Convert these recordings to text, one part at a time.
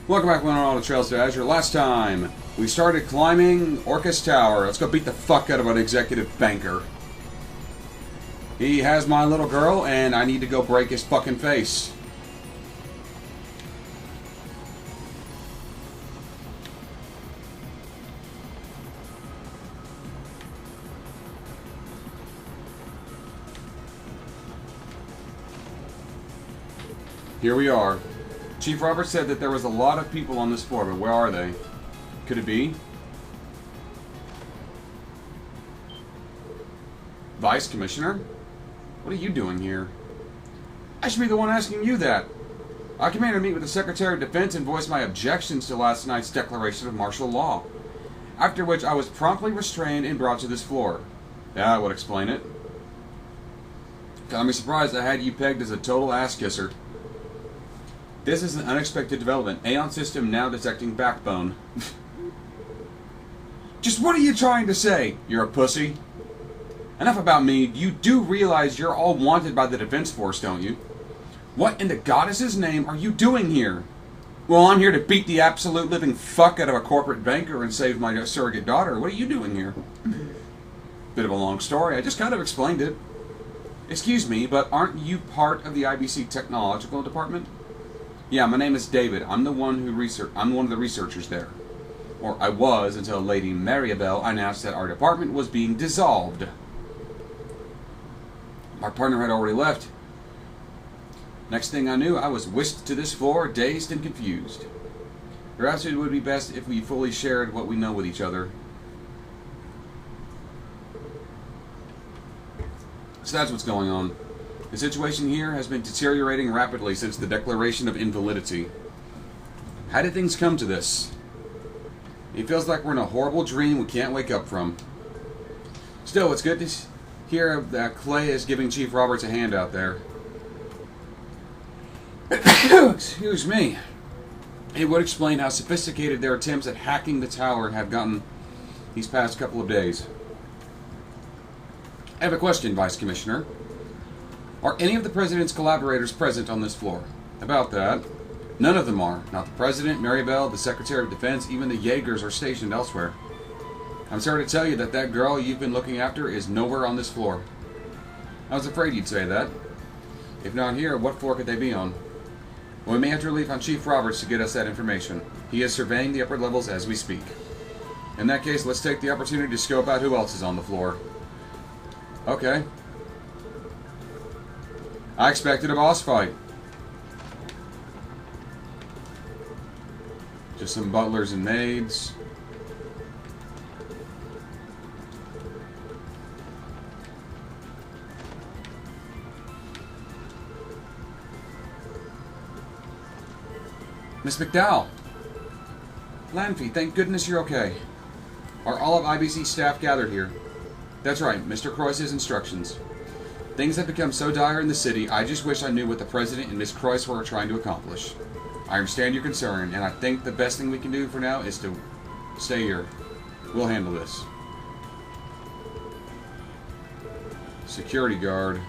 Welcome back on all the Trails to Azure. Last time, we started climbing Orcus Tower. Let's go beat the fuck out of an executive banker. He has my little girl, and I need to go break his fucking face. Here we are. Chief Roberts said that there was a lot of people on this floor, but where are they? Could it be? Vice Commissioner? What are you doing here? I should be the one asking you that. I came here to meet with the Secretary of Defense and voice my objections to last night's declaration of martial law. After which I was promptly restrained and brought to this floor. That would explain it. Got me surprised I had you pegged as a total ass kisser. This is an unexpected development. Aeon system now detecting backbone. Just what are you trying to say? You're a pussy? Enough about me. You do realize you're all wanted by the Defense Force, don't you? What in the goddess's name are you doing here? Well, I'm here to beat the absolute living fuck out of a corporate banker and save my surrogate daughter. What are you doing here? Bit of a long story. I just kind of explained it. Excuse me, but aren't you part of the IBC Technological Department? Yeah, my name is David. I'm one of the researchers there. Or I was until Lady Maribel announced that our department was being dissolved. My partner had already left. Next thing I knew, I was whisked to this floor, dazed and confused. Perhaps it would be best if we fully shared what we know with each other. So that's what's going on. The situation here has been deteriorating rapidly since the declaration of invalidity. How did things come to this? It feels like we're in a horrible dream we can't wake up from. Still, it's good to hear that Clay is giving Chief Roberts a hand out there. Excuse me. It would explain how sophisticated their attempts at hacking the tower have gotten these past couple of days. I have a question, Vice Commissioner. Are any of the President's collaborators present on this floor? About that, none of them are. Not the President, Maribel, the Secretary of Defense, even the Jaegers are stationed elsewhere. I'm sorry to tell you that that girl you've been looking after is nowhere on this floor. I was afraid you'd say that. If not here, what floor could they be on? Well, we may have to rely on Chief Roberts to get us that information. He is surveying the upper levels as we speak. In that case, let's take the opportunity to scope out who else is on the floor. Okay. I expected a boss fight. Just some butlers and maids. Miss McDowell. Lanfey, thank goodness you're okay. Are all of IBC staff gathered here? That's right, Mr. Crois's instructions. Things have become so dire in the city, I just wish I knew what the President and Miss Crois were trying to accomplish. I understand your concern, and I think the best thing we can do for now is to stay here. We'll handle this. Security guard.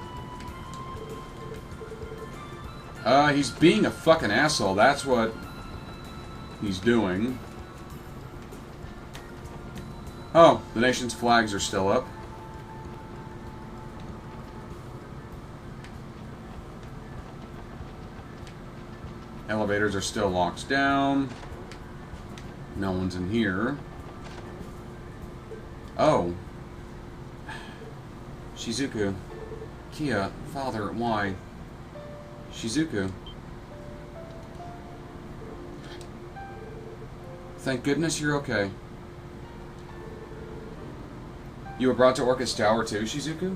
He's being a fucking asshole. That's what he's doing. Oh, the nation's flags are still up. Elevators are still locked down. No one's in here. Oh. Shizuku. Kia. Father. Why? Shizuku. Thank goodness you're okay. You were brought to Orcus Tower too, Shizuku?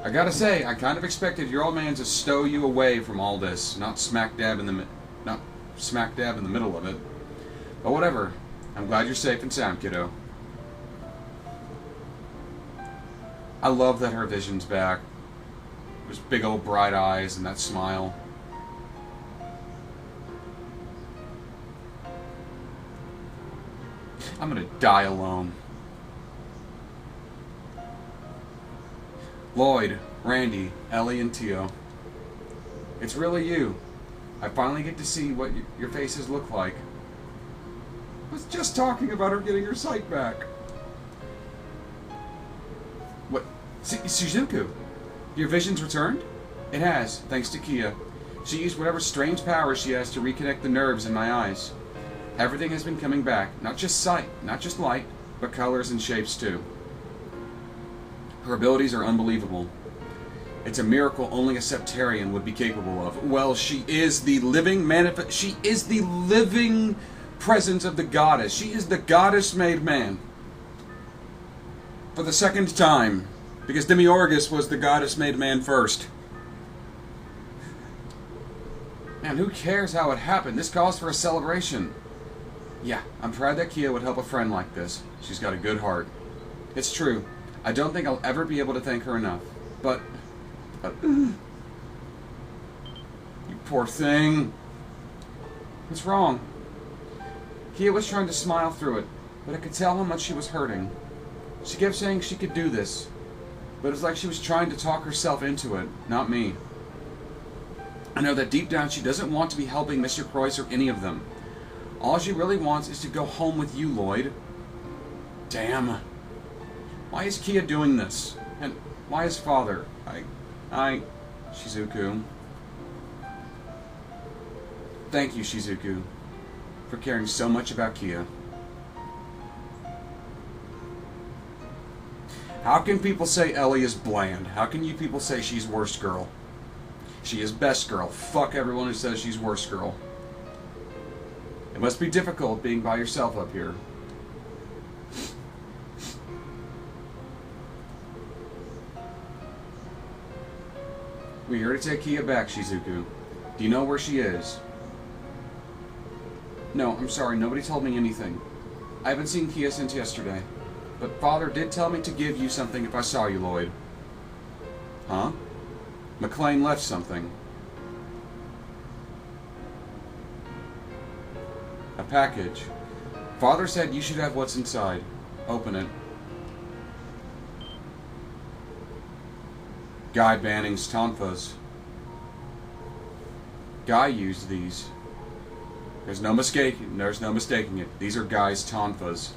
I gotta say, I kind of expected your old man to stow you away from all this, not smack dab in the middle of it. But whatever. I'm glad you're safe and sound, kiddo. I love that her vision's back. Those big old bright eyes and that smile. I'm gonna die alone. Lloyd, Randy, Ellie, and Tio. It's really you. I finally get to see what your faces look like. was just talking about her getting her sight back. What? Shizuku, your vision's returned? It has, thanks to Kia. She used whatever strange power she has to reconnect the nerves in my eyes. Everything has been coming back. Not just sight, not just light, but colors and shapes too. Her abilities are unbelievable. It's a miracle only a Septarian would be capable of. Well, she is the living She is the living presence of the goddess. She is the goddess made man. For the second time. Because Demiurgus was the goddess made man first. Man, who cares how it happened? This calls for a celebration. Yeah, I'm proud that Kia would help a friend like this. She's got a good heart. It's true. I don't think I'll ever be able to thank her enough. But you poor thing. What's wrong? Kia was trying to smile through it, but I could tell how much she was hurting. She kept saying she could do this, but it was like she was trying to talk herself into it, not me. I know that deep down she doesn't want to be helping Mr. Crois or any of them. All she really wants is to go home with you, Lloyd. Damn. Why is Kia doing this? And why is Father? Shizuku. Thank you, Shizuku, for caring so much about Kia. How can people say Ellie is bland? How can you people say she's worst girl? She is best girl. Fuck everyone who says she's worst girl. It must be difficult being by yourself up here. We're here to take Kia back, Shizuku. Do you know where she is? No, I'm sorry, nobody told me anything. I haven't seen Kia since yesterday. But Father did tell me to give you something if I saw you, Lloyd. Huh? McLean left something. A package. Father said you should have what's inside. Open it. Guy Banning's tonfas. Guy used these. There's no mistaking it. These are Guy's tonfas.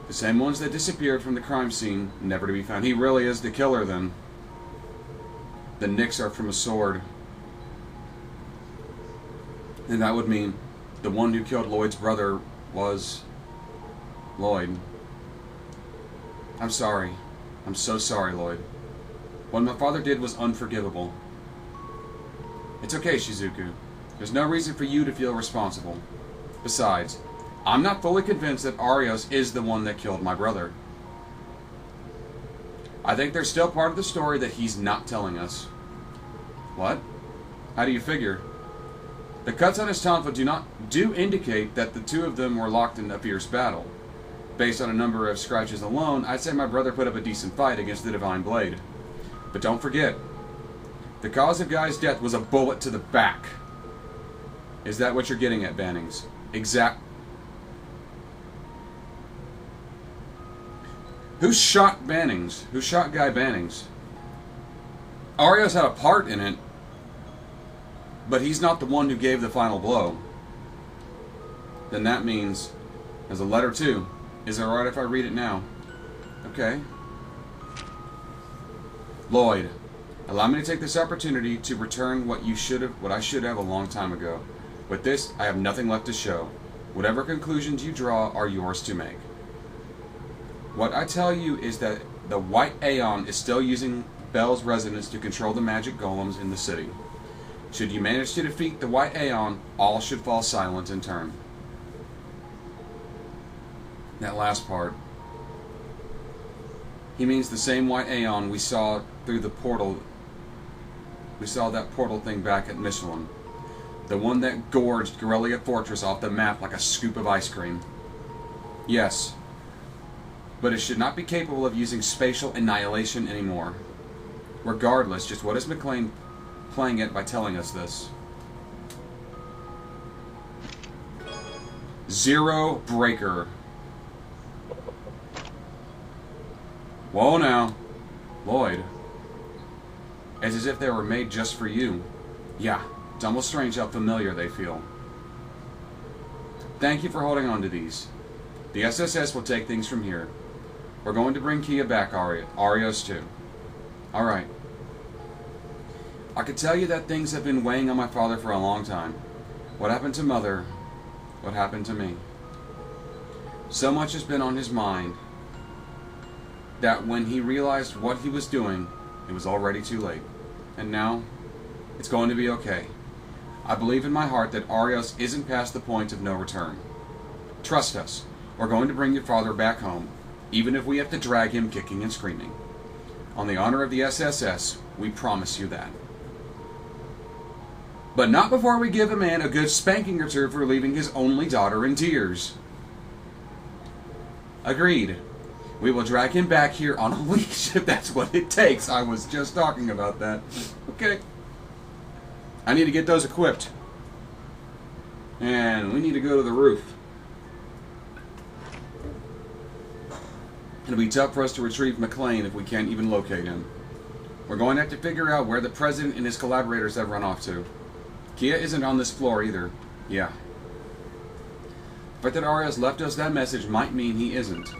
The same ones that disappeared from the crime scene, never to be found. He really is the killer then. The nicks are from a sword. And that would mean the one who killed Lloyd's brother was Lloyd. I'm sorry. I'm so sorry, Lloyd. What my father did was unforgivable. It's okay, Shizuku. There's no reason for you to feel responsible. Besides, I'm not fully convinced that Arios is the one that killed my brother. I think there's still part of the story that he's not telling us. What? How do you figure? The cuts on his tonfa do indicate that the two of them were locked in a fierce battle. Based on a number of scratches alone, I'd say my brother put up a decent fight against the Divine Blade. But don't forget, the cause of Guy's death was a bullet to the back. Is that what you're getting at, Bannings? Who shot Bannings? Who shot Guy Bannings? Arios had a part in it, but he's not the one who gave the final blow. Then that means there's a letter too. Is it alright if I read it now? Okay. Lloyd, allow me to take this opportunity to return what I should have a long time ago. With this, I have nothing left to show. Whatever conclusions you draw are yours to make. What I tell you is that the White Aeon is still using Bell's resonance to control the magic golems in the city. Should you manage to defeat the White Aeon, all should fall silent in turn. That last part. He means the same White Aeon we saw through the portal. We saw that portal thing back at Michelin. The one that gorged Guerrilla Fortress off the map like a scoop of ice cream. Yes. But it should not be capable of using spatial annihilation anymore. Regardless, just what is McLean playing it by telling us this? Zero Breaker. Whoa now. Lloyd. It's as if they were made just for you. Yeah, it's almost strange how familiar they feel. Thank you for holding on to these. The SSS will take things from here. We're going to bring Kia back, Arios too. Alright. I could tell you that things have been weighing on my father for a long time. What happened to Mother? What happened to me? So much has been on his mind that when he realized what he was doing, it was already too late. And now, it's going to be okay. I believe in my heart that Arios isn't past the point of no return. Trust us. We're going to bring your father back home, even if we have to drag him kicking and screaming. On the honor of the SSS, we promise you that. But not before we give a man a good spanking or two for leaving his only daughter in tears. Agreed. We will drag him back here on a leash if that's what it takes. I was just talking about that. Okay. I need to get those equipped. And we need to go to the roof. It'll be tough for us to retrieve McLean if we can't even locate him. We're going to have to figure out where the president and his collaborators have run off to. Kia isn't on this floor either. Yeah. The fact that Arias left us that message might mean he isn't.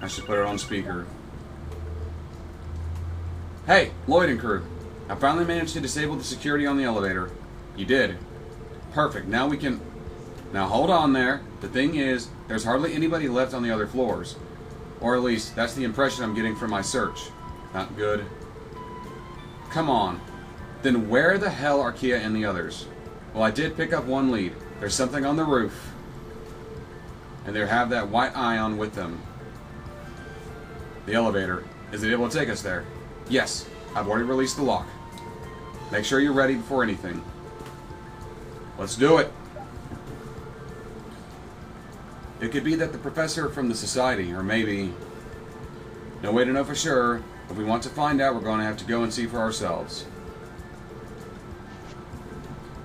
I should put it on speaker. Hey, Lloyd and crew. I finally managed to disable the security on the elevator. You did. Perfect. Now we can... Now hold on there. The thing is, there's hardly anybody left on the other floors. Or at least, that's the impression I'm getting from my search. Not good. Come on. Then where the hell are Kia and the others? Well, I did pick up one lead. There's something on the roof. And they have that white ion with them. The elevator. Is it able to take us there? Yes. I've already released the lock. Make sure you're ready before anything. Let's do it. It could be that the professor from the society, or maybe... No way to know for sure. If we want to find out, we're going to have to go and see for ourselves.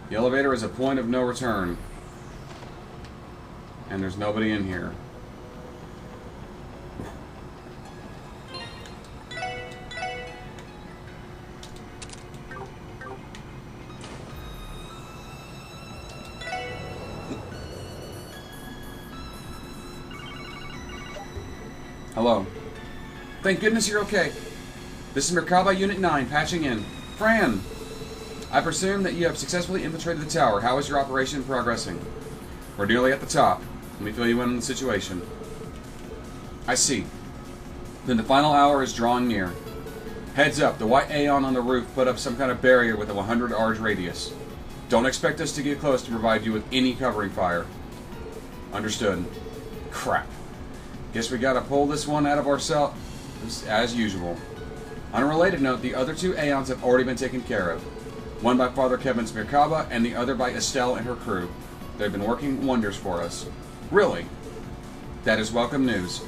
The elevator is a point of no return. And there's nobody in here. Hello. Thank goodness you're okay. This is Merkaba Unit 9, patching in. Fran! I presume that you have successfully infiltrated the tower. How is your operation progressing? We're nearly at the top. Let me fill you in on the situation. I see. Then the final hour is drawing near. Heads up, the white Aeon on the roof put up some kind of barrier with a 100 arge radius. Don't expect us to get close to provide you with any covering fire. Understood. Crap. Guess we gotta pull this one out of ourselves as usual. On a related note, the other two Aeons have already been taken care of. One by Father Kevin's Merkaba, and the other by Estelle and her crew. They've been working wonders for us. Really? That is welcome news.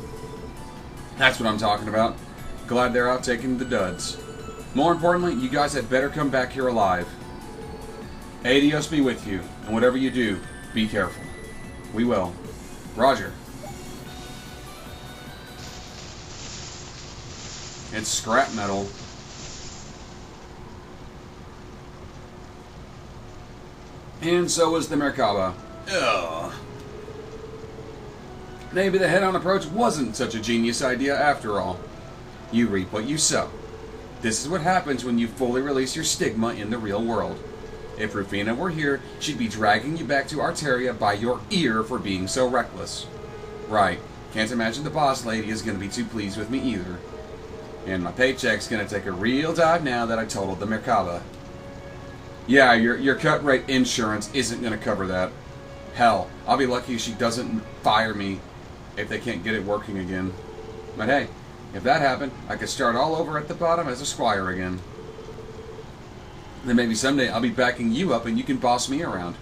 That's what I'm talking about. Glad they're out taking the duds. More importantly, you guys had better come back here alive. Adios be with you, and whatever you do, be careful. We will. Roger. It's scrap metal. And so is the Merkaba. Ugh. Maybe the head-on approach wasn't such a genius idea after all. You reap what you sow. This is what happens when you fully release your stigma in the real world. If Rufina were here, she'd be dragging you back to Arteria by your ear for being so reckless. Right. Can't imagine the boss lady is going to be too pleased with me either. And my paycheck's going to take a real dive now that I totaled the Merkaba. Yeah, your cut rate insurance isn't going to cover that. Hell, I'll be lucky if she doesn't fire me if they can't get it working again. But hey, if that happened, I could start all over at the bottom as a squire again. Then maybe someday I'll be backing you up and you can boss me around.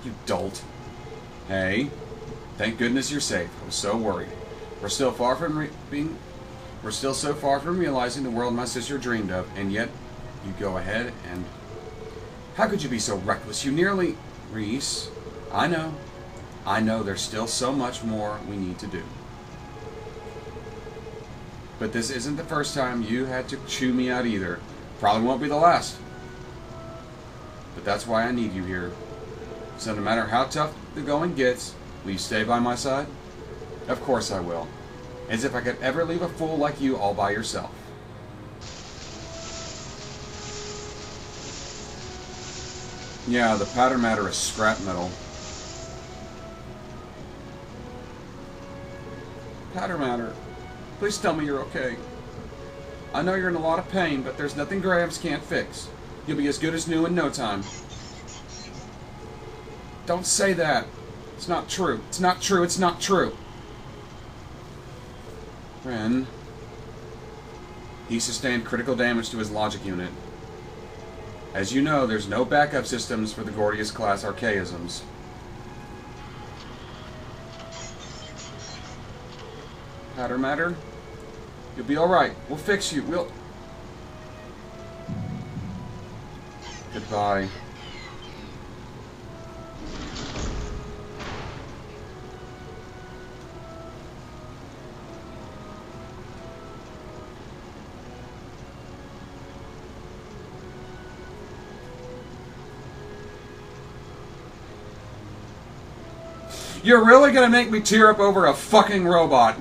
You dolt. Hey, thank goodness you're safe. I was so worried. We're still so far from realizing the world my sister dreamed of, and yet you go ahead and... How could you be so reckless? You nearly... Reese, I know there's still so much more we need to do. But this isn't the first time you had to chew me out either. Probably won't be the last. But that's why I need you here. So no matter how tough the going gets, will you stay by my side? Of course I will. As if I could ever leave a fool like you all by yourself. Yeah, the pattern matter is scrap metal. Pattern matter, please tell me you're okay. I know you're in a lot of pain, but there's nothing Grams can't fix. You'll be as good as new in no time. Don't say that. It's not true. It's not true. It's not true. Ren. He sustained critical damage to his logic unit. As you know, there's no backup systems for the Gordius-class archaisms. Pattern matter? You'll be alright. We'll fix you. We'll... Goodbye. You're really gonna make me tear up over a fucking robot.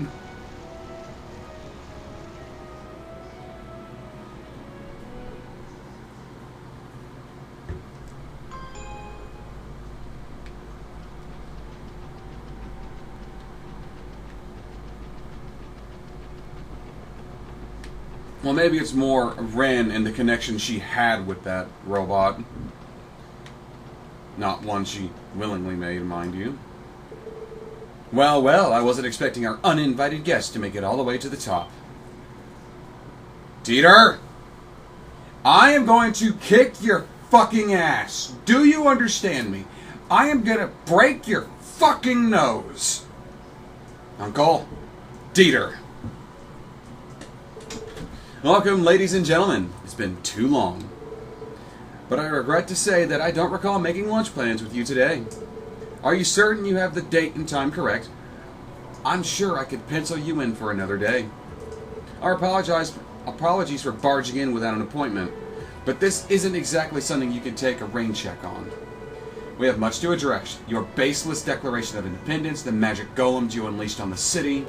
Well, maybe it's more Ren and the connection she had with that robot. Not one she willingly made, mind you. Well, well, I wasn't expecting our uninvited guest to make it all the way to the top. Dieter! I am going to kick your fucking ass. Do you understand me? I am gonna break your fucking nose. Uncle, Dieter. Welcome, ladies and gentlemen. It's been too long. But I regret to say that I don't recall making lunch plans with you today. Are you certain you have the date and time correct? I'm sure I could pencil you in for another day. Our apologies for barging in without an appointment, but this isn't exactly something you can take a rain check on. We have much to address. Your baseless declaration of independence, the magic golems you unleashed on the city.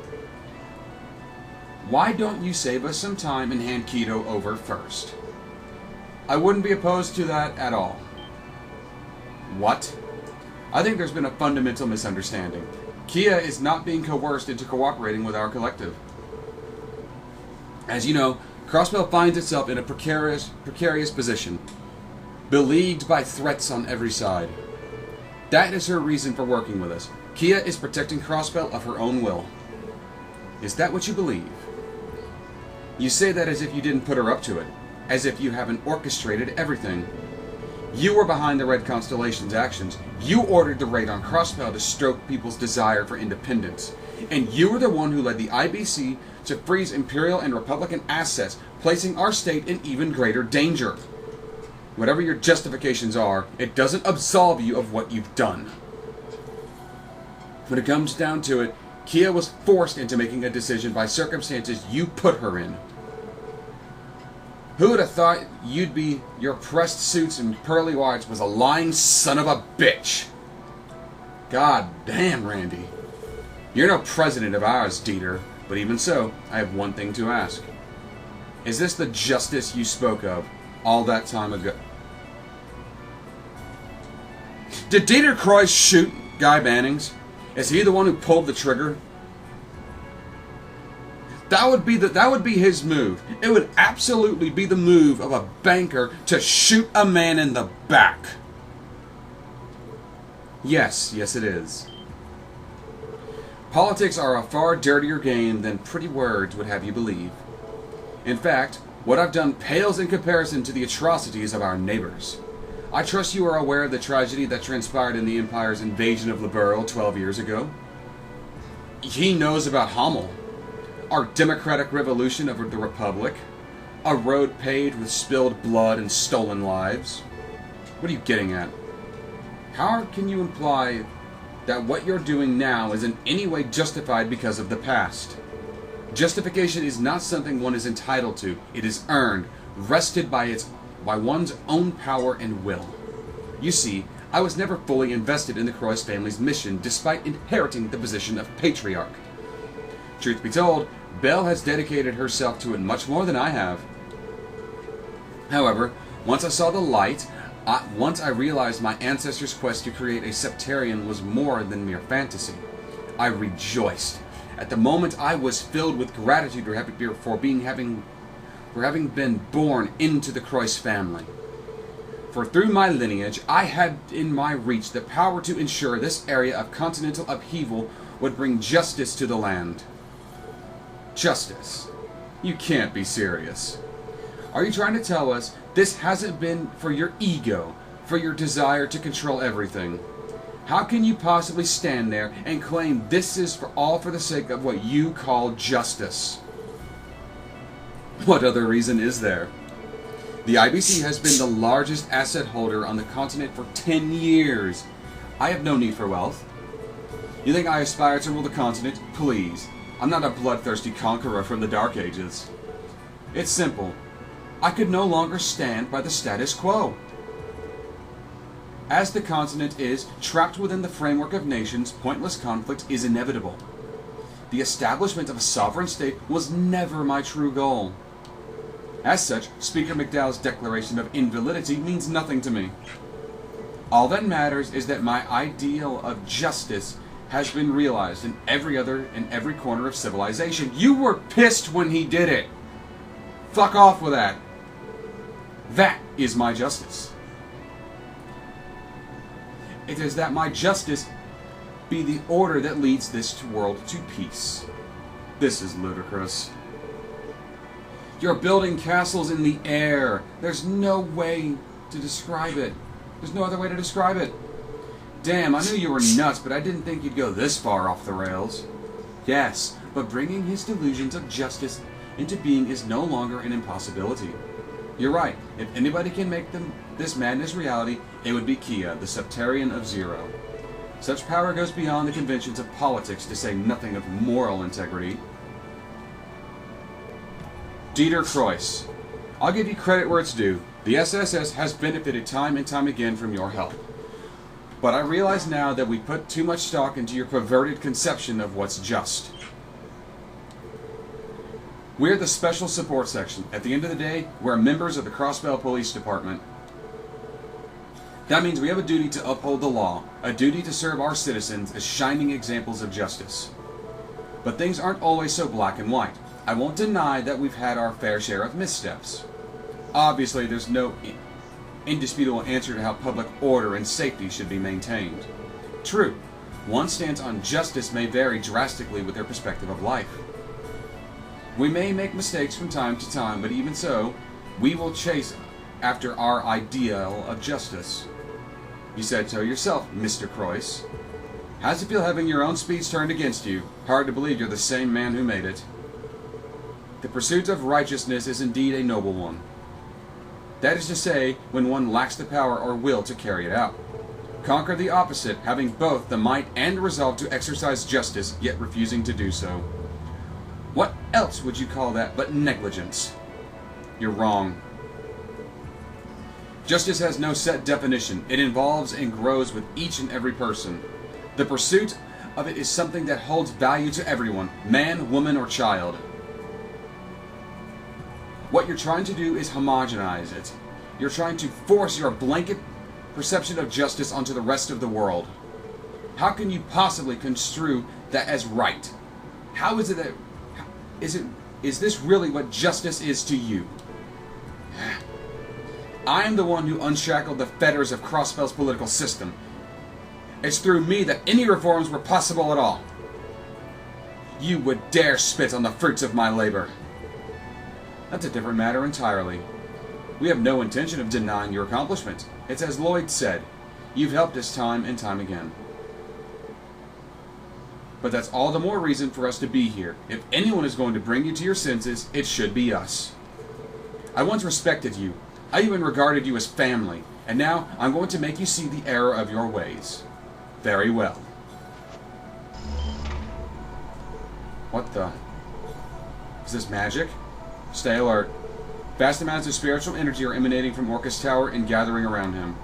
Why don't you save us some time and hand Keto over first? I wouldn't be opposed to that at all. What? I think there's been a fundamental misunderstanding. Kia is not being coerced into cooperating with our collective. As you know, Crossbell finds itself in a precarious position, beleaguered by threats on every side. That is her reason for working with us. Kia is protecting Crossbell of her own will. Is that what you believe? You say that as if you didn't put her up to it, as if you haven't orchestrated everything. You were behind the Red Constellation's actions. You ordered the raid on Crossbell to stoke people's desire for independence. And you were the one who led the IBC to freeze Imperial and Republican assets, placing our state in even greater danger. Whatever your justifications are, it doesn't absolve you of what you've done. When it comes down to it, Kia was forced into making a decision by circumstances you put her in. Who would have thought your pressed suits and pearly whites was a lying son of a bitch? God damn, Randy. You're no president of ours, Dieter, but even so, I have one thing to ask. Is this the justice you spoke of all that time ago? Did Dieter Crois shoot Guy Bannings? Is he the one who pulled the trigger? That would be his move. It would absolutely be the move of a banker to shoot a man in the back. Yes, it is. Politics are a far dirtier game than pretty words would have you believe. In fact, what I've done pales in comparison to the atrocities of our neighbors. I trust you are aware of the tragedy that transpired in the Empire's invasion of Liberl 12 years ago. He knows about Hummel. Our democratic revolution over the Republic, a road paved with spilled blood and stolen lives. What are you getting at? How can you imply that what you're doing now is in any way justified because of the past? Justification is not something one is entitled to. It is earned, wrested by one's own power and will. You see, I was never fully invested in the Crois family's mission, despite inheriting the position of patriarch. Truth be told, Belle has dedicated herself to it much more than I have. However, once I saw the light, once I realized my ancestors' quest to create a septarian was more than mere fantasy, I rejoiced. At the moment, I was filled with gratitude for having been born into the Crois family. For through my lineage, I had in my reach the power to ensure this area of continental upheaval would bring justice to the land. Justice? You can't be serious. Are you trying to tell us this hasn't been for your ego, for your desire to control everything? How can you possibly stand there and claim this is all for the sake of what you call justice? What other reason is there? The IBC has been the largest asset holder on the continent for 10 years. I have no need for wealth. You think I aspire to rule the continent? Please. I'm not a bloodthirsty conqueror from the Dark Ages. It's simple. I could no longer stand by the status quo. As the continent is trapped within the framework of nations, pointless conflict is inevitable. The establishment of a sovereign state was never my true goal. As such, Speaker McDowell's declaration of invalidity means nothing to me. All that matters is that my ideal of justice has been realized in every corner of civilization. You were pissed when he did it. Fuck off with that. That is my justice. It is that my justice be the order that leads this world to peace. This is ludicrous. You're building castles in the air. There's no way to describe it. There's no other way to describe it. Damn, I knew you were nuts, but I didn't think you'd go this far off the rails. Yes, but bringing his delusions of justice into being is no longer an impossibility. You're right. If anybody can make this madness reality, it would be Kia, the Septarian of Zero. Such power goes beyond the conventions of politics, to say nothing of moral integrity. Dieter Crois, I'll give you credit where it's due. The SSS has benefited time and time again from your help. But I realize now that we put too much stock into your perverted conception of what's just. We're the Special Support Section. At the end of the day, we're members of the Crossbell Police Department. That means we have a duty to uphold the law, a duty to serve our citizens as shining examples of justice. But things aren't always so black and white. I won't deny that we've had our fair share of missteps. Obviously, there's no indisputable answer to how public order and safety should be maintained. True, one's stance on justice may vary drastically with their perspective of life. We may make mistakes from time to time, but even so, we will chase after our ideal of justice. You said so yourself, Mr. Crois. How's it feel having your own speech turned against you? Hard to believe you're the same man who made it. The pursuit of righteousness is indeed a noble one. That is to say, when one lacks the power or will to carry it out. Conquer the opposite, having both the might and resolve to exercise justice, yet refusing to do so. What else would you call that but negligence? You're wrong. Justice has no set definition. It involves and grows with each and every person. The pursuit of it is something that holds value to everyone, man, woman, or child. What you're trying to do is homogenize it. You're trying to force your blanket perception of justice onto the rest of the world. How can you possibly construe that as right? How is it that... Is this really what justice is to you? I am the one who unshackled the fetters of Crossbell's political system. It's through me that any reforms were possible at all. You would dare spit on the fruits of my labor. That's a different matter entirely. We have no intention of denying your accomplishment. It's as Lloyd said, you've helped us time and time again. But that's all the more reason for us to be here. If anyone is going to bring you to your senses, it should be us. I once respected you. I even regarded you as family. And now I'm going to make you see the error of your ways. Very well. What the... Is this magic? Stay alert. Vast amounts of spiritual energy are emanating from Orcus Tower and gathering around him.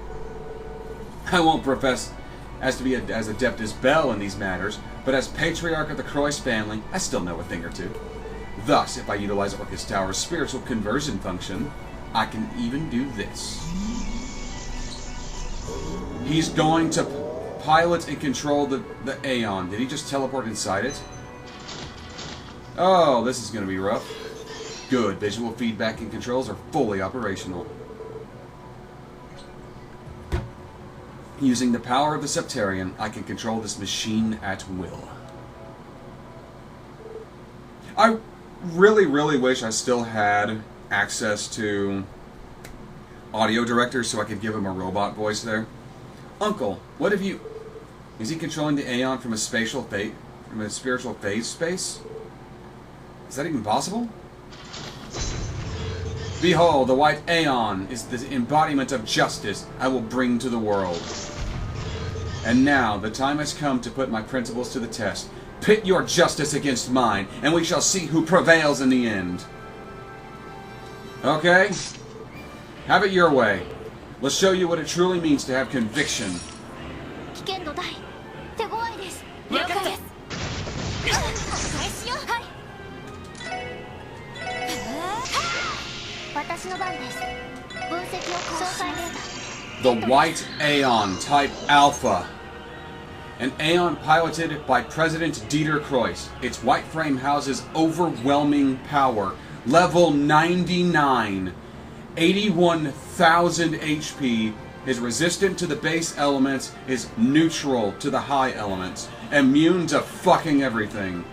I won't profess as to be as adept as Bell in these matters, but as patriarch of the Crois family, I still know a thing or two. Thus, if I utilize Orcus Tower's spiritual conversion function, I can even do this. He's going to pilot and control the Aeon. Did he just teleport inside it? Oh, this is going to be rough. Good. Visual feedback and controls are fully operational. Using the power of the Septarian, I can control this machine at will. I really, really wish I still had access to audio directors so I could give him a robot voice there. Uncle, what have you... Is he controlling the Aeon from a spatial phase, from a spiritual phase space? Is that even possible? Behold, the white Aeon is the embodiment of justice I will bring to the world. And now, the time has come to put my principles to the test. Pit your justice against mine, and we shall see who prevails in the end. Okay? Have it your way. Let's show you what it truly means to have conviction. The White Aeon, Type Alpha. An Aeon piloted by President Dieter Crois. Its white frame houses overwhelming power. Level 99. 81,000 HP. Is resistant to the base elements. Is neutral to the high elements. Immune to fucking everything.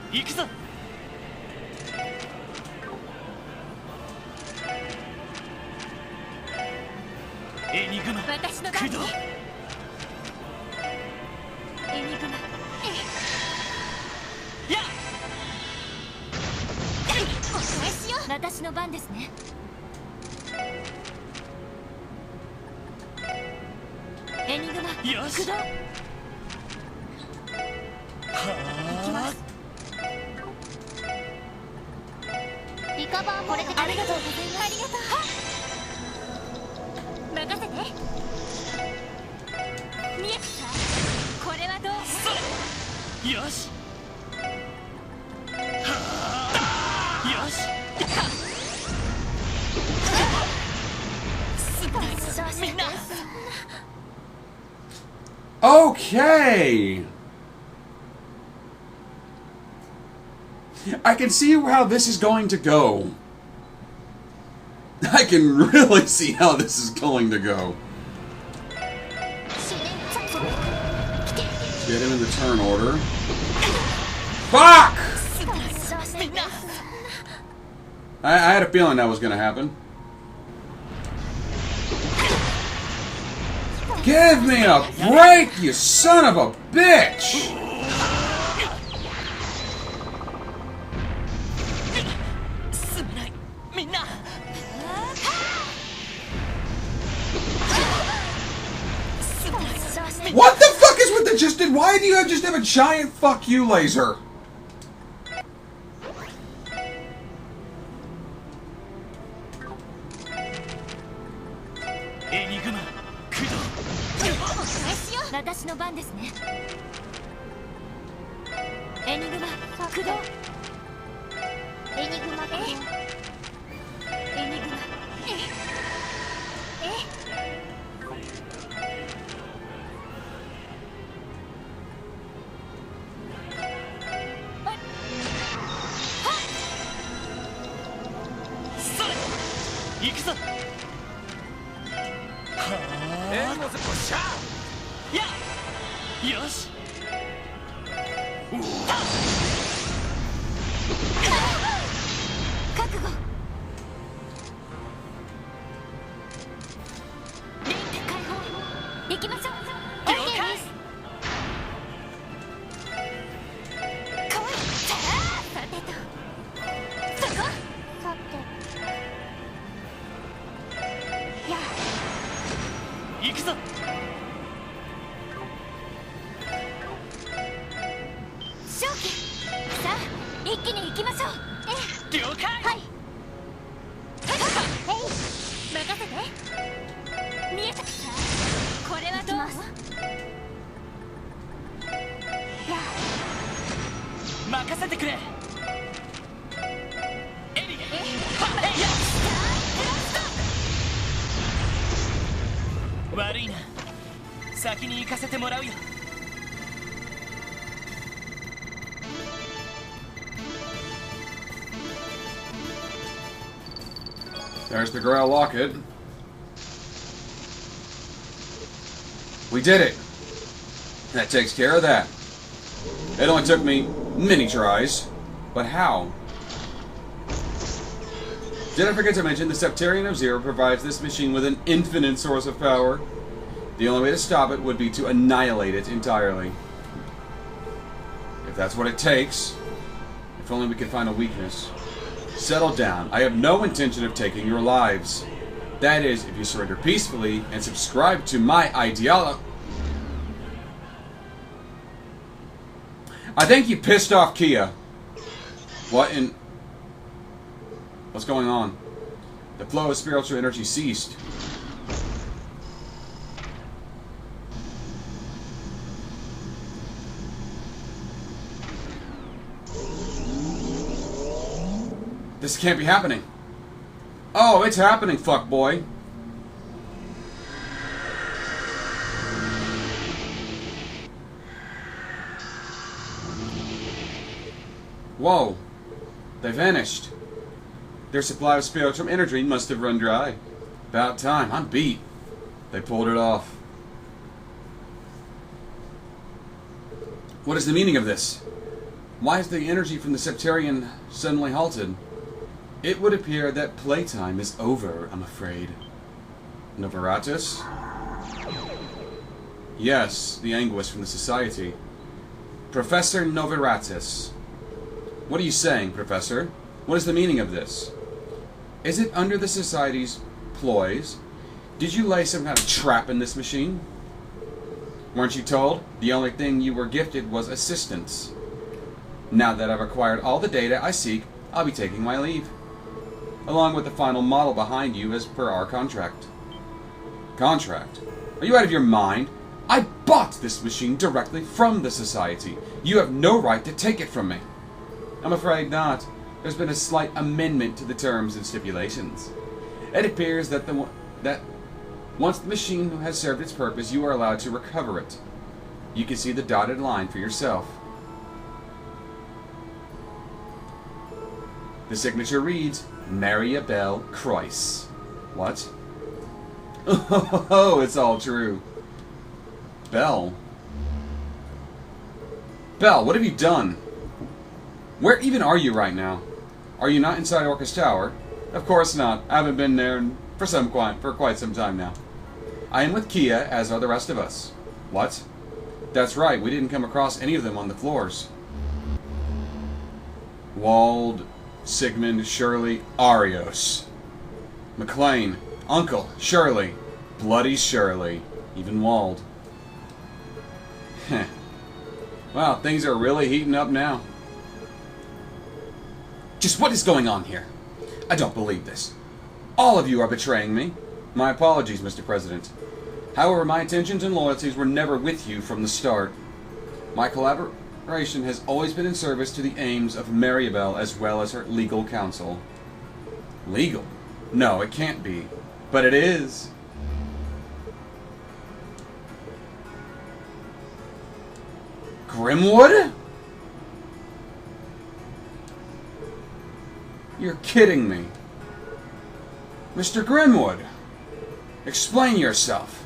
Okay! I can see how this is going to go. I can really see how this is going to go. Get him in the turn order. Fuck! I had a feeling that was going to happen. Give me a break, you son of a bitch! What the fuck is with the why do you just have a giant fuck you laser? 任せてくれ。エリア、悪いな。先に行かせてもらうよ。There's the Grail locket. We did it. That takes care of that. It only took me many tries. But how? Did I forget to mention the Septarian of Zero provides this machine with an infinite source of power? The only way to stop it would be to annihilate it entirely. If that's what it takes, if only we could find a weakness. Settle down. I have no intention of taking your lives. That is, if you surrender peacefully and subscribe to my ideology. I think you pissed off Kia. What in... What's going on? The flow of spiritual energy ceased. This can't be happening. Oh, it's happening, fuckboy. Whoa. They vanished. Their supply of spiritual energy must have run dry. About time. I'm beat. They pulled it off. What is the meaning of this? Why is the energy from the Septarian suddenly halted? It would appear that playtime is over, I'm afraid. Novaratus? Yes, the Anguist from the Society. Professor Novaratus. What are you saying, Professor? What is the meaning of this? Is it under the Society's ploys? Did you lay some kind of trap in this machine? Weren't you told the only thing you were gifted was assistance? Now that I've acquired all the data I seek, I'll be taking my leave. Along with the final model behind you as per our contract. Contract? Are you out of your mind? I bought this machine directly from the Society. You have no right to take it from me. I'm afraid not. There's been a slight amendment to the terms and stipulations. It appears that once the machine has served its purpose, you are allowed to recover it. You can see the dotted line for yourself. The signature reads, Maribel Crois. What? Oh, it's all true. Belle. Belle, what have you done? Where even are you right now? Are you not inside Orcus Tower? Of course not. I haven't been there for quite some time now. I am with Kia, as are the rest of us. What? That's right, we didn't come across any of them on the floors. Wald, Sigmund, Shirley, Arios. McLean, Uncle, Shirley, Bloody Shirley, even Wald. Heh. Well, things are really heating up now. Just what is going on here? I don't believe this. All of you are betraying me. My apologies, Mr. President. However, my intentions and loyalties were never with you from the start. My collaboration has always been in service to the aims of Maribel as well as her legal counsel. Legal? No, it can't be. But it is. Grimwood? You're kidding me. Mr. Grimwood, explain yourself.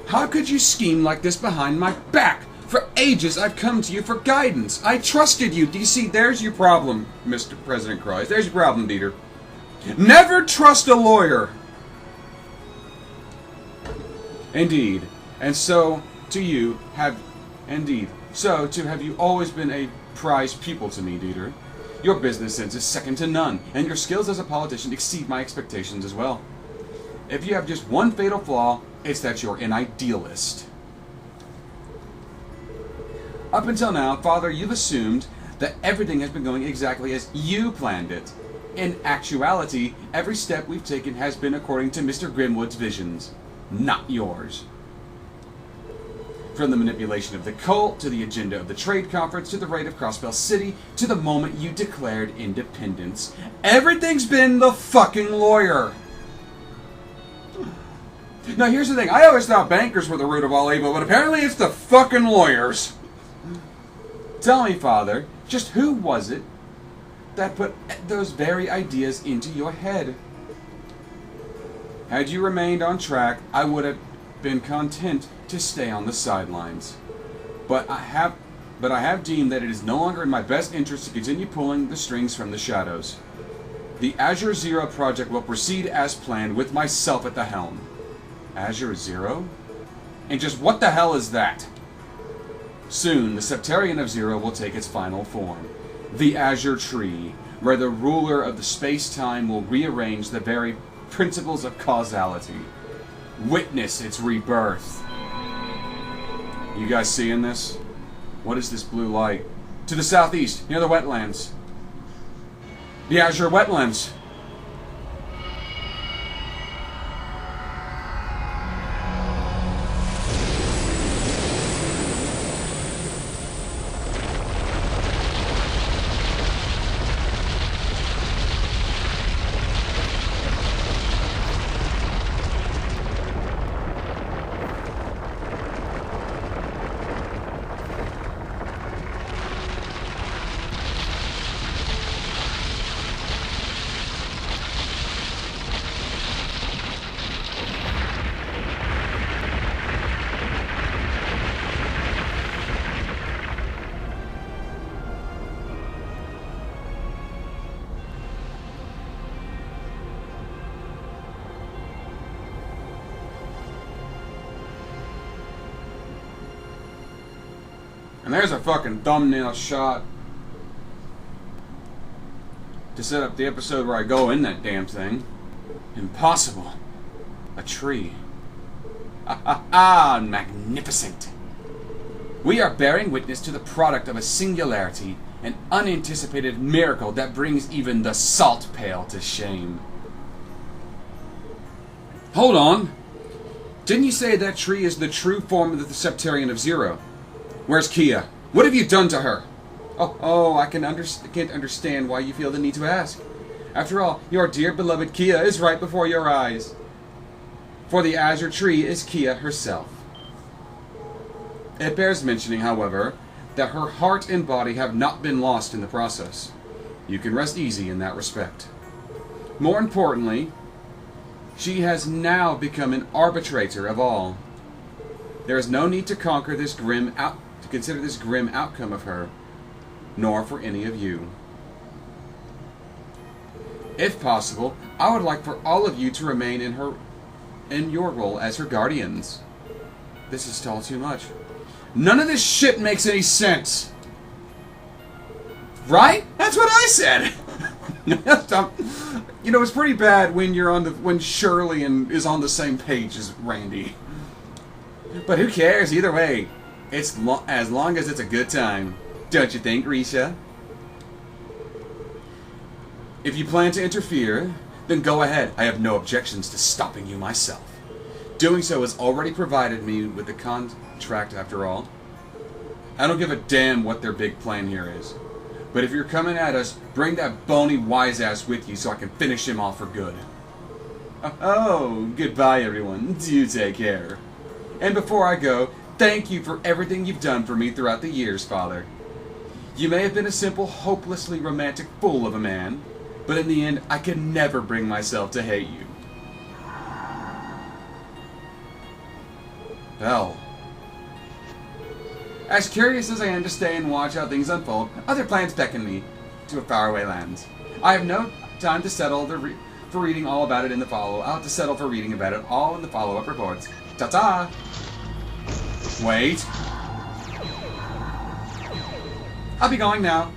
How could you scheme like this behind my back? For ages I've come to you for guidance. I trusted you. Do you see? There's your problem, Mr. President Crois. There's your problem, Dieter. Never trust a lawyer. Indeed. And so, to you, have... Indeed. So, to have you always been a prized pupil to me, Dieter. Your business sense is second to none, and your skills as a politician exceed my expectations as well. If you have just one fatal flaw, it's that you're an idealist. Up until now, Father, you've assumed that everything has been going exactly as you planned it. In actuality, every step we've taken has been according to Mr. Grimwood's visions, not yours. From the manipulation of the cult, to the agenda of the trade conference, to the raid of Crossbell City, to the moment you declared independence. Everything's been the fucking lawyer. Now here's the thing, I always thought bankers were the root of all evil, but apparently it's the fucking lawyers. Tell me, Father, just who was it that put those very ideas into your head? Had you remained on track, I would have been content to stay on the sidelines. But I have deemed that it is no longer in my best interest to continue pulling the strings from the shadows. The Azure Zero project will proceed as planned with myself at the helm. Azure Zero? And just what the hell is that? Soon, the Septarian of Zero will take its final form. The Azure Tree, where the ruler of the space-time will rearrange the very principles of causality. Witness its rebirth. You guys seeing this? What is this blue light? To the southeast, near the wetlands. The Azure Wetlands. And there's a fucking thumbnail shot to set up the episode where I go in that damn thing. Impossible. A tree. Magnificent. We are bearing witness to the product of a singularity, an unanticipated miracle that brings even the salt pail to shame. Hold on. Didn't you say that tree is the true form of the Septarian of Zero? Where's Kia? What have you done to her? I can't understand why you feel the need to ask. After all, your dear beloved Kia is right before your eyes. For the Azure Tree is Kia herself. It bears mentioning, however, that her heart and body have not been lost in the process. You can rest easy in that respect. More importantly, she has now become an arbitrator of all. There is no need to consider this grim outcome of her, nor for any of you. If possible, I would like for all of you to remain in your role as her guardians. This is all too much. None of this shit makes any sense. Right? That's what I said. You know, it's pretty bad when when Shirley is on the same page as Randy. But who cares? Either way, it's as long as it's a good time. Don't you think, Risha? If you plan to interfere, then go ahead. I have no objections to stopping you myself. Doing so has already provided me with the contract, after all. I don't give a damn what their big plan here is. But if you're coming at us, bring that bony wise-ass with you so I can finish him off for good. Oh, goodbye, everyone. Do take care. And before I go, thank you for everything you've done for me throughout the years, Father. You may have been a simple, hopelessly romantic fool of a man, but in the end, I could never bring myself to hate you. Hell. As curious as I am to stay and watch how things unfold, other plans beckon me to a faraway land. I have no time to settle for reading all about it in the follow. I'll have to settle for reading about it all in the follow-up reports. Ta-ta! Wait. I'll be going now.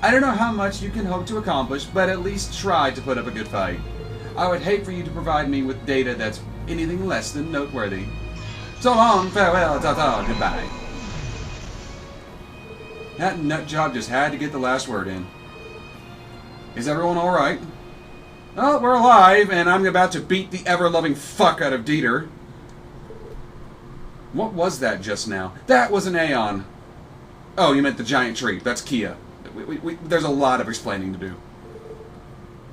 I don't know how much you can hope to accomplish, but at least try to put up a good fight. I would hate for you to provide me with data that's anything less than noteworthy. So long, farewell, ta-ta, goodbye. That nut job just had to get the last word in. Is everyone alright? Well, we're alive, and I'm about to beat the ever-loving fuck out of Dieter. What was that just now? That was an Aeon. Oh, you meant the giant tree. That's Kia. There's a lot of explaining to do.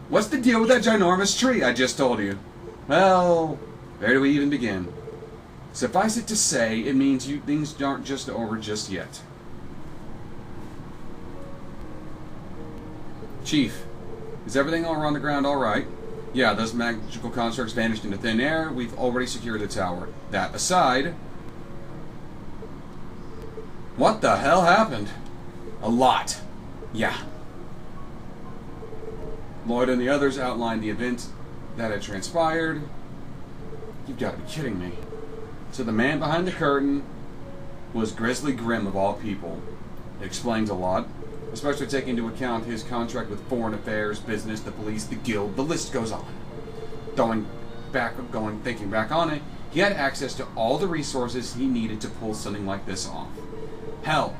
What's the deal with that ginormous tree I just told you? Well, where do we even begin? Suffice it to say, it means things aren't just over just yet. Chief, is everything all around the ground all right? Yeah, those magical constructs vanished into thin air. We've already secured the tower. That aside... What the hell happened? A lot. Yeah. Lloyd and the others outlined the event that had transpired. You've got to be kidding me. So the man behind the curtain was Grizzly Grim of all people. It explains a lot, especially taking into account his contract with foreign affairs, business, the police, the guild, the list goes on. Thinking back on it, he had access to all the resources he needed to pull something like this off. Hell,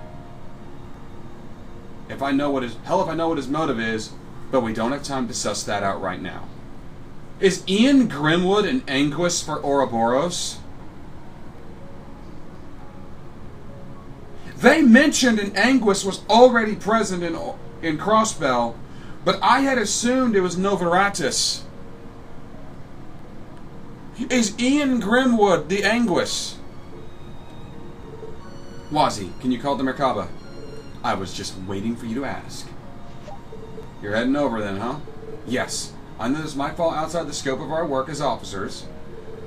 if I know what his motive is, but we don't have time to suss that out right now. Is Ian Grimwood an Anguis for Ouroboros? They mentioned an Anguis was already present in Crossbell, but I had assumed it was Novaratus. Is Ian Grimwood the Anguis? Wazzy, can you call the Merkaba? I was just waiting for you to ask. You're heading over then, huh? Yes. I know this might fall outside the scope of our work as officers,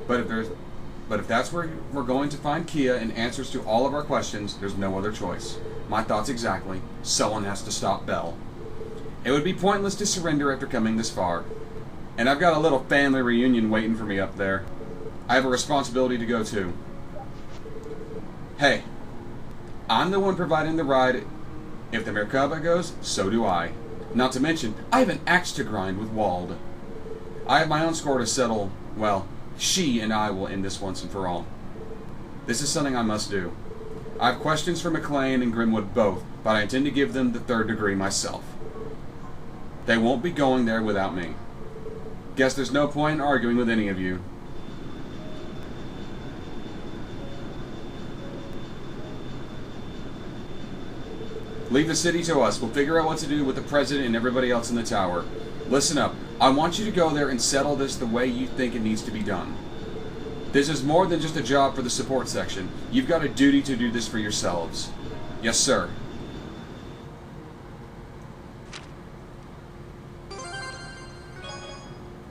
but if that's where we're going to find Kia and answers to all of our questions, there's no other choice. My thoughts exactly. Someone has to stop Bell. It would be pointless to surrender after coming this far. And I've got a little family reunion waiting for me up there. I have a responsibility to go to. Hey, I'm the one providing the ride. If the Merkaba goes, so do I. Not to mention, I have an axe to grind with Wald. I have my own score to settle. Well, she and I will end this once and for all. This is something I must do. I have questions for McLean and Grimwood both, but I intend to give them the third degree myself. They won't be going there without me. Guess there's no point in arguing with any of you. Leave the city to us. We'll figure out what to do with the president and everybody else in the tower. Listen up. I want you to go there and settle this the way you think it needs to be done. This is more than just a job for the support section. You've got a duty to do this for yourselves. Yes, sir.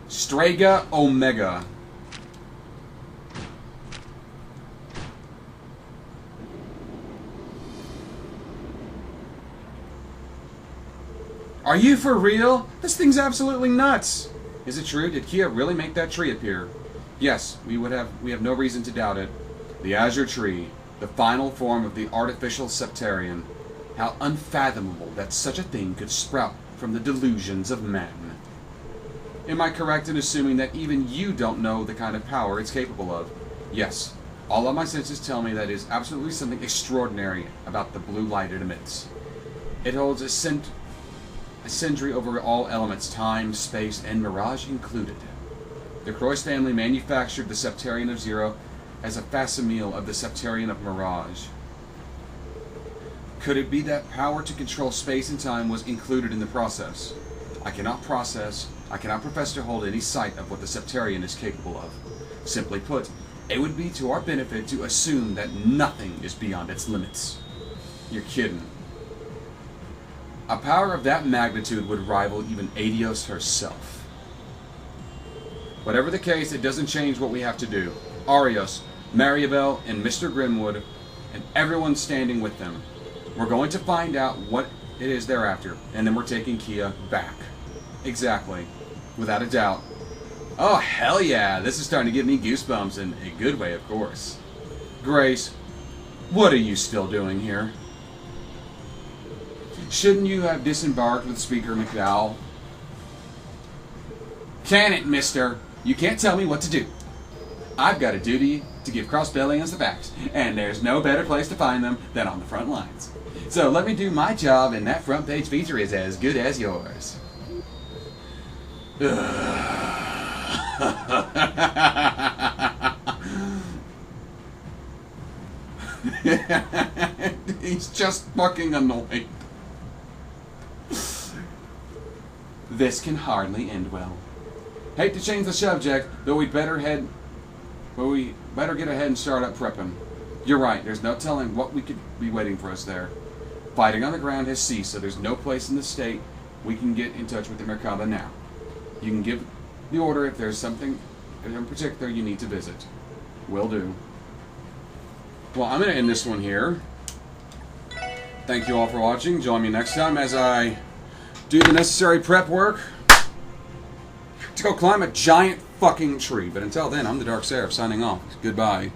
Strega Omega. Are you for real? This thing's absolutely nuts. Is it true? Did Kia really make that tree appear? Yes, we have no reason to doubt it. The Azure tree, the final form of the artificial septarian. How unfathomable that such a thing could sprout from the delusions of men. Am I correct in assuming that even you don't know the kind of power it's capable of? Yes. All of my senses tell me that it is absolutely something extraordinary about the blue light it emits. It holds a sentry over all elements, time, space, and mirage included. The Crois family manufactured the Septarian of Zero as a facsimile of the Septarian of Mirage. Could it be that power to control space and time was included in the process? I cannot profess to hold any sight of what the Septarian is capable of. Simply put, it would be to our benefit to assume that nothing is beyond its limits. You're kidding. A power of that magnitude would rival even Adios herself. Whatever the case, it doesn't change what we have to do. Arios, Maribel, and Mr. Grimwood, and everyone standing with them. We're going to find out what it is they're after, and then we're taking Kia back. Exactly. Without a doubt. Oh, hell yeah! This is starting to give me goosebumps in a good way, of course. Grace, what are you still doing here? Shouldn't you have disembarked with Speaker McDowell? Can it, mister? You can't tell me what to do. I've got a duty to give Crossbellians the facts, and there's no better place to find them than on the front lines. So let me do my job, and that front page feature is as good as yours. He's just fucking annoyed. This can hardly end well. Hate to change the subject, but we better get ahead and start up prepping. You're right, there's no telling what we could be waiting for us there. Fighting on the ground has ceased, so there's no place in the state we can get in touch with the Mercado now. You can give the order if there's something in particular you need to visit. Will do. Well, I'm going to end this one here. Thank you all for watching. Join me next time as I do the necessary prep work to go climb a giant fucking tree. But until then, I'm the Dark Seraph signing off. Goodbye.